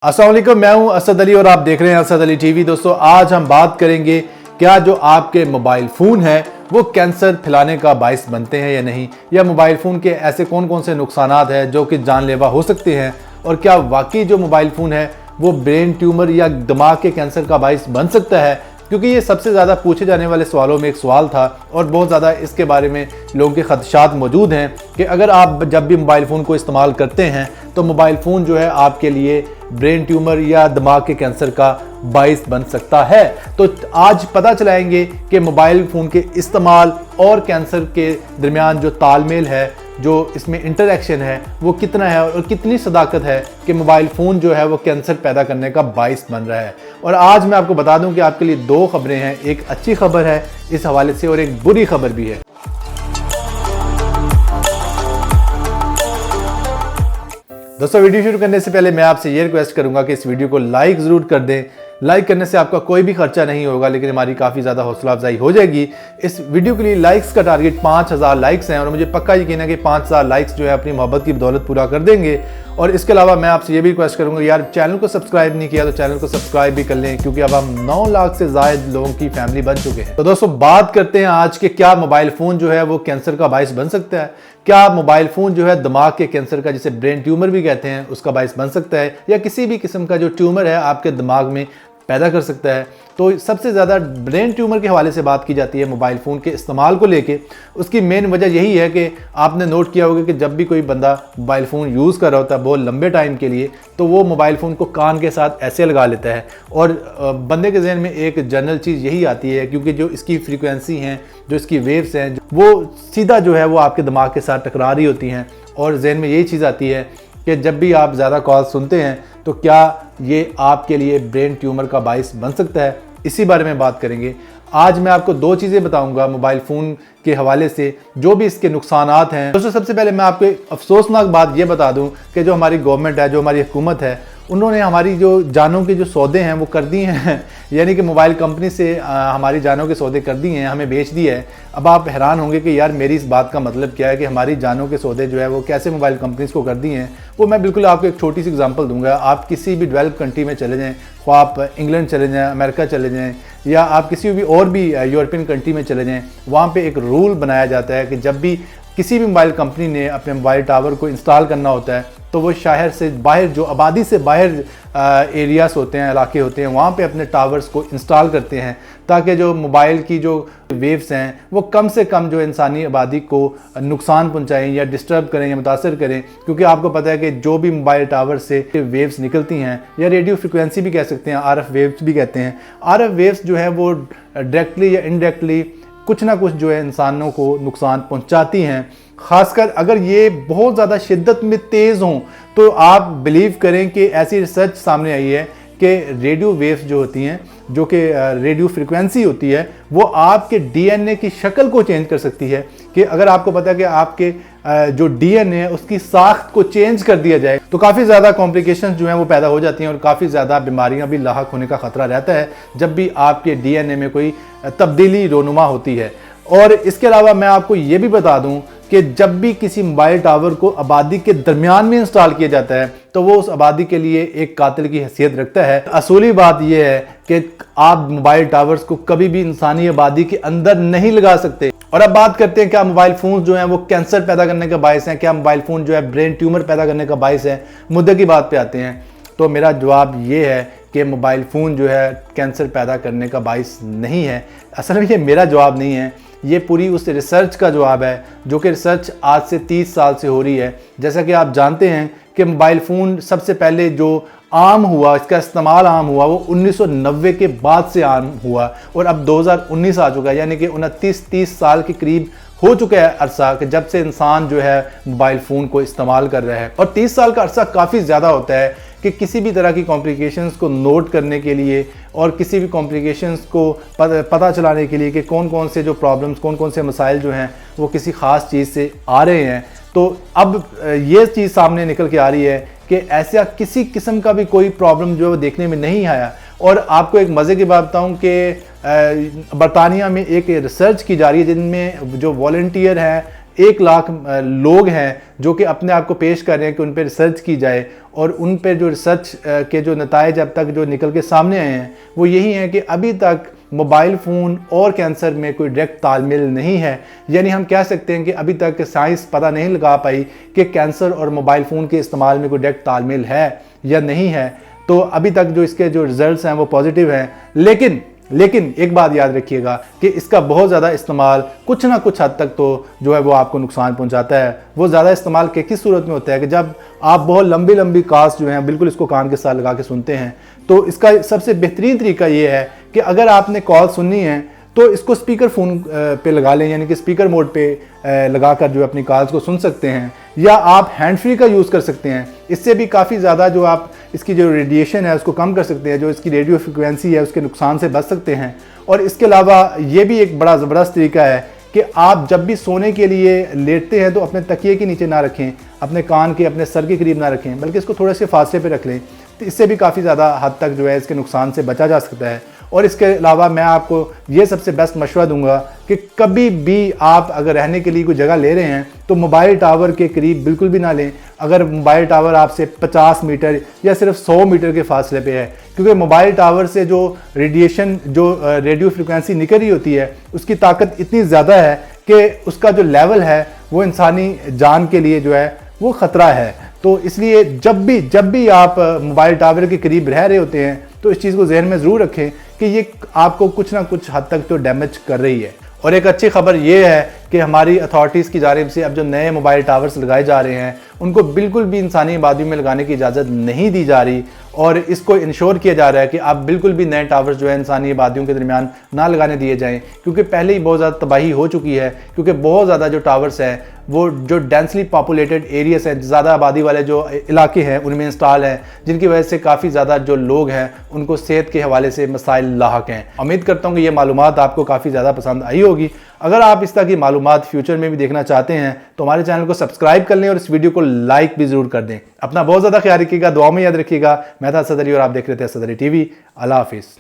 अस्सलाम वालेकुम, मैं हूं असद अली और आप देख रहे हैं असद अली टीवी। दोस्तों, आज हम बात करेंगे क्या जो आपके मोबाइल फ़ोन है वो कैंसर फैलाने का बायस बनते हैं या नहीं, या मोबाइल फ़ोन के ऐसे कौन कौन से नुकसानात हैं जो कि जानलेवा हो सकते हैं, और क्या वाकई जो मोबाइल फ़ोन है वो ब्रेन ट्यूमर या दिमाग के कैंसर का बायस बन सकता है। क्योंकि ये सबसे ज़्यादा पूछे जाने वाले सवालों में एक सवाल था और बहुत ज़्यादा इसके बारे में लोगों के खदशात मौजूद हैं कि अगर आप जब भी मोबाइल फ़ोन को इस्तेमाल करते हैं तो मोबाइल फ़ोन जो है आपके लिए ब्रेन ट्यूमर या दिमाग के कैंसर का बायस बन सकता है। तो आज पता चलाएंगे कि मोबाइल फ़ोन के इस्तेमाल और कैंसर के दरमियान जो तालमेल है, जो इसमें इंटरेक्शन है, वो कितना है और कितनी सदाकत है कि मोबाइल फ़ोन जो है वो कैंसर पैदा करने का बायस बन रहा है। और आज मैं आपको बता दूं कि आपके लिए दो खबरें हैं, एक अच्छी खबर है इस हवाले से और एक बुरी खबर भी है। दोस्तों, वीडियो शुरू करने से पहले मैं आपसे ये रिक्वेस्ट करूंगा कि इस वीडियो को लाइक ज़रूर कर दें। लाइक करने से आपका कोई भी खर्चा नहीं होगा, लेकिन हमारी काफ़ी ज़्यादा हौसला अफजाई हो जाएगी। इस वीडियो के लिए लाइक्स का टारगेट 5000 लाइक्स हैं और मुझे पक्का यकीन है कि 5000 लाइक्स जो है अपनी मोहब्बत की बदौलत पूरा कर देंगे। और इसके अलावा मैं आपसे ये भी रिक्वेस्ट करूंगा, यार चैनल को सब्सक्राइब नहीं किया तो चैनल को सब्सक्राइब भी कर लें, क्योंकि अब हम 9 लाख से ज़ायद लोगों की फैमिली बन चुके हैं। तो दोस्तों, बात करते हैं आज के क्या मोबाइल फ़ोन जो है वो कैंसर का बायस बन सकता है। क्या मोबाइल फ़ोन जो है दिमाग के कैंसर का, जिसे ब्रेन ट्यूमर भी कहते हैं, उसका बायस बन सकता है, या किसी भी किस्म का जो ट्यूमर है आपके दिमाग में पैदा कर सकता है। तो सबसे ज़्यादा ब्रेन ट्यूमर के हवाले से बात की जाती है मोबाइल फ़ोन के इस्तेमाल को लेके। उसकी मेन वजह यही है कि आपने नोट किया होगा कि जब भी कोई बंदा मोबाइल फ़ोन यूज़ कर रहा होता है बहुत लंबे टाइम के लिए, तो वो मोबाइल फ़ोन को कान के साथ ऐसे लगा लेता है और बंदे के जहन में एक जनरल चीज़ यही आती है, क्योंकि जो इसकी फ्रीक्वेंसी हैं, जो इसकी वेव्स हैं, वो सीधा जो है वो आपके दिमाग के साथ टकरा रही होती हैं और जहन में यही चीज़ आती है कि जब भी आप ज़्यादा कॉल सुनते हैं तो क्या ये आपके लिए ब्रेन ट्यूमर का बायस बन सकता है। इसी बारे में बात करेंगे। आज मैं आपको दो चीज़ें बताऊंगा मोबाइल फ़ोन के हवाले से, जो भी इसके नुकसानात हैं। दोस्तों, सबसे पहले मैं आपको एक अफसोसनाक बात ये बता दूं कि जो हमारी गवर्नमेंट है, जो हमारी हुकूमत है, उन्होंने हमारी जो जानों के जो सौदे हैं वो कर दिए हैं। यानी कि मोबाइल कंपनी से हमारी जानों के सौदे कर दिए हैं, हमें बेच दिया है। अब आप हैरान होंगे कि यार मेरी इस बात का मतलब क्या है कि हमारी जानों के सौदे जो है वो कैसे मोबाइल कंपनीज़ को कर दिए हैं। वो मैं बिल्कुल आपको एक छोटी सी एग्जांपल दूंगा। आप किसी भी डेवलप कंट्री में चले जाएँ, ख्वाह आप इंग्लैंड चले जाएँ, अमेरिका चले जाएँ, या आप किसी भी और भी यूरोपियन कंट्री में चले जाएँ, वहाँ पर एक रूल बनाया जाता है कि जब भी किसी भी मोबाइल कंपनी ने अपने मोबाइल टावर को इंस्टॉल करना होता है तो वो शहर से बाहर, जो आबादी से बाहर एरियाज़ होते हैं, इलाके होते हैं, वहाँ पे अपने टावर्स को इंस्टॉल करते हैं ताकि जो मोबाइल की जो वेव्स हैं वो कम से कम जो इंसानी आबादी को नुकसान पहुँचाएँ या डिस्टर्ब करें या मुतासर करें। क्योंकि आपको पता है कि जो भी मोबाइल टावर से वेव्स निकलती हैं, या रेडियो फ्रिक्वेंसी भी कह सकते हैं, RF वेव्स भी कहते हैं, RF वेव्स जो है वो डायरेक्टली या इनडायरेक्टली कुछ ना कुछ जो है इंसानों को नुकसान पहुंचाती हैं। ख़ासकर अगर ये बहुत ज़्यादा शिद्दत में तेज़ हों तो आप बिलीव करें कि ऐसी रिसर्च सामने आई है कि रेडियो वेव्स जो होती हैं, जो कि रेडियो फ्रिक्वेंसी होती है, वो आपके DNA की शक्ल को चेंज कर सकती है। कि अगर आपको पता है कि आपके जो DNA है उसकी साख्त को चेंज कर दिया जाए तो काफ़ी ज़्यादा कॉम्प्लिकेशंस जो हैं वो पैदा हो जाती हैं और काफ़ी ज़्यादा बीमारियां भी लाहक होने का ख़तरा रहता है जब भी आपके DNA में कोई तब्दीली रोनुमा होती है। और इसके अलावा मैं आपको ये भी बता दूं कि जब भी किसी मोबाइल टावर को आबादी के दरमियान में इंस्टॉल किया जाता है तो वो उस आबादी के लिए एक कातिल की हैसियत रखता है। असूली बात यह है कि आप मोबाइल टावर्स को कभी भी इंसानी आबादी के अंदर नहीं लगा सकते। और अब बात करते हैं क्या मोबाइल फ़ोन जो हैं वो कैंसर पैदा करने का बायस हैं, क्या मोबाइल फ़ोन जो है ब्रेन ट्यूमर पैदा करने का बायस है। मुद्दे की बात पे आते हैं तो मेरा जवाब ये है कि मोबाइल फ़ोन जो है कैंसर पैदा करने का बायस नहीं है। असल में ये मेरा जवाब नहीं है, ये पूरी उस रिसर्च का जवाब है जो कि रिसर्च आज से 30 साल से हो रही है। जैसा कि आप जानते हैं कि मोबाइल फ़ोन सबसे पहले जो आम हुआ, इसका इस्तेमाल आम हुआ, वो 1990 के बाद से आम हुआ और अब 2019 आ चुका है। यानी कि 29-30 साल के करीब हो चुका है अरसा कि जब से इंसान जो है मोबाइल फ़ोन को इस्तेमाल कर रहा है। और 30 साल का अरसा काफ़ी ज़्यादा होता है कि किसी भी तरह की कॉम्प्लिकेशंस को नोट करने के लिए और किसी भी कॉम्प्लिकेशंस को पता चलाने के लिए कि कौन कौन से जो प्रॉब्लम्स, कौन कौन से मसाइल जो हैं वो किसी ख़ास चीज़ से आ रहे हैं। तो अब ये चीज़ सामने निकल के आ रही है कि ऐसा किसी किस्म का भी कोई प्रॉब्लम जो है वो देखने में नहीं आया। और आपको एक मज़े की बात बताऊँ कि बरतानिया में एक रिसर्च की जा रही है जिनमें जो वॉलंटियर हैं 1 लाख लोग हैं जो कि अपने आप को पेश कर रहे हैं कि उन पर रिसर्च की जाए, और उन पर जो रिसर्च के जो नताइज अब तक जो निकल के सामने आए हैं वो यही हैं कि अभी तक मोबाइल फ़ोन और कैंसर में कोई डायरेक्ट तालमेल नहीं है। यानी हम कह सकते हैं कि अभी तक साइंस पता नहीं लगा पाई कि कैंसर और मोबाइल फ़ोन के इस्तेमाल में कोई डायरेक्ट तालमेल है या नहीं है। तो अभी तक जो इसके जो रिजल्ट्स हैं वो पॉजिटिव हैं, लेकिन एक बात याद रखिएगा कि इसका बहुत ज़्यादा इस्तेमाल कुछ ना कुछ हद तक तो जो है वो आपको नुकसान पहुंचाता है। वो ज़्यादा इस्तेमाल के किस सूरत में होता है कि जब आप बहुत लंबी कास्ट जो हैं बिल्कुल इसको कान के साथ लगा के सुनते हैं, तो इसका सबसे बेहतरीन तरीका ये है कि अगर आपने कॉल सुननी है तो इसको स्पीकर फ़ोन पे लगा लें, यानी कि स्पीकर मोड पे लगा कर जो अपनी कॉल्स को सुन सकते हैं, या आप हैंड फ्री का यूज़ कर सकते हैं। इससे भी काफ़ी ज़्यादा जो आप इसकी जो रेडिएशन है उसको कम कर सकते हैं, जो इसकी रेडियो फ्रिक्वेंसी है उसके नुकसान से बच सकते हैं। और इसके अलावा ये भी एक बड़ा ज़बरदस्त तरीका है कि आप जब भी सोने के लिए लेटते हैं तो अपने तकिए के नीचे ना रखें, अपने कान के अपने सर के करीब ना रखें, बल्कि इसको थोड़े से फासले पे रख लें। तो इससे भी काफ़ी ज़्यादा हद तक जो है इसके नुकसान से बचा जा सकता है। और इसके अलावा मैं आपको ये सबसे बेस्ट मशवरा दूंगा कि कभी भी आप अगर रहने के लिए कोई जगह ले रहे हैं तो मोबाइल टावर के करीब बिल्कुल भी ना लें, अगर मोबाइल टावर आपसे 50 मीटर या सिर्फ 100 मीटर के फासले पे है, क्योंकि मोबाइल टावर से जो रेडिएशन जो रेडियो फ्रिक्वेंसी निकल रही होती है उसकी ताकत इतनी ज़्यादा है कि उसका जो लेवल है वो इंसानी जान के लिए जो है वो ख़तरा है। तो इसलिए जब भी आप मोबाइल टावर के करीब रह रहे होते हैं तो इस चीज़ को जहन में ज़रूर रखें कि ये आपको कुछ ना कुछ हद तक तो डैमेज कर रही है। और एक अच्छी खबर ये है कि हमारी अथॉरिटीज़ की जानिब से अब जो नए मोबाइल टावर्स लगाए जा रहे हैं उनको बिल्कुल भी इंसानी आबादी में लगाने की इजाज़त नहीं दी जा रही, और इसको इंश्योर किया जा रहा है कि अब बिल्कुल भी नए टावर्स जो है इंसानी आबादियों के दरमियान ना लगाने दिए जाएं, क्योंकि पहले ही बहुत ज़्यादा तबाही हो चुकी है। क्योंकि बहुत ज़्यादा जो टावर्स हैं वो जो डेंसली पॉपुलेटेड एरियाज हैं, ज़्यादा आबादी वाले जो इलाके हैं उनमें इंस्टॉल हैं, जिनकी वजह से काफ़ी ज़्यादा जो लोग हैं उनको सेहत के हवाले से मसाइल लाहक हैं। उम्मीद करता हूँ कि ये मालूमात आपको काफ़ी ज़्यादा पसंद आई होगी। अगर आप इस तरह की मालूमात फ्यूचर में भी देखना चाहते हैं तो हमारे चैनल को सब्सक्राइब कर लें और इस वीडियो को लाइक भी ज़रूर कर दें। अपना बहुत ज़्यादा ख्याल रखिएगा, दुआ में याद रखिएगा। मैं था असद अली और आप देख रहे थे असद अली टीवी। अल्लाह हाफिज़।